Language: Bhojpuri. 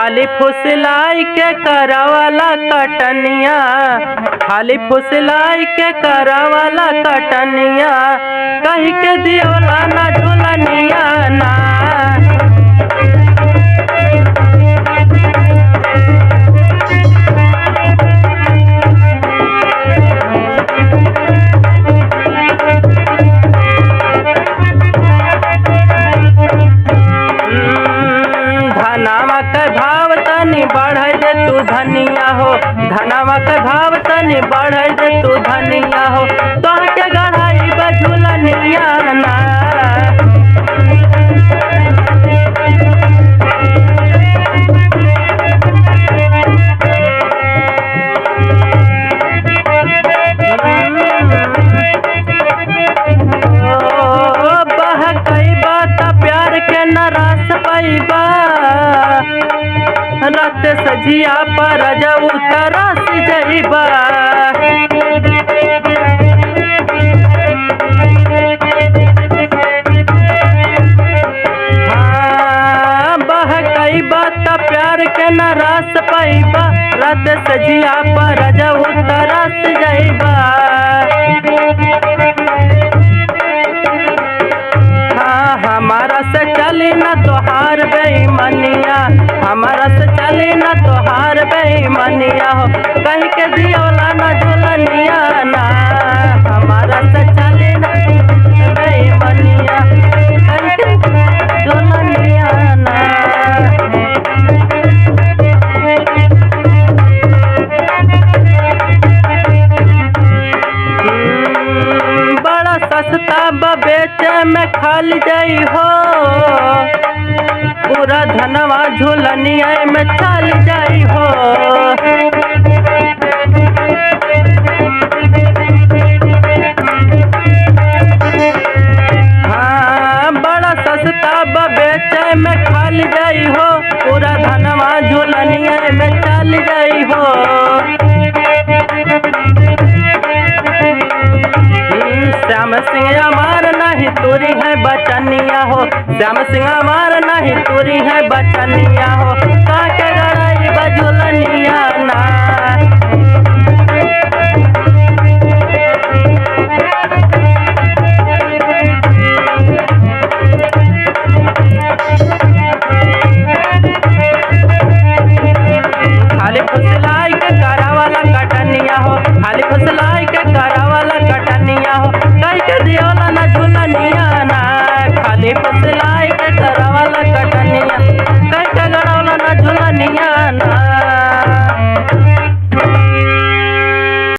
खाली फुसलाई के करावाला कटनिया, खाली फुसलाई के करावाला कटनिया, कही के दियोला ना झुलनिया ना। धनवा के भाव तनी बढ़ दे तू धनिया हो, धनवा के भाव तनी बढ़ दे तू धनिया हो, तोह के गढ़ाई बझुलनिया ना। बहकई बात प्यार के न रस पैबा, रात सजिया पर जब तरस जइबा। हाँ बहकई बात प्यार के न रस पैबा, रात सजिया पर जब तरस जइबा। हाँ हमारा से चली न तोहार बेईमनिया, हमारा से चली न तोहार बेईमनिया हो, कहीं के दियोला न झुलनिया ना। हमारा से चली न बेईमनिया, कहीं के झुलनिया ना। बड़ा सस्ता बेचे में खाली जाई हो, पूरा धनवा झुलनिया में चल जाई हो। हाँ बड़ा सस्ता बेचे में खाली जाई हो, पूरा धनवा झुलनिया में चल जाई हो। श्याम सिंह अमार नहीं तोरी है बचनिया हो, श्याम सिंह अमार नहीं तोरी है बचनिया हो।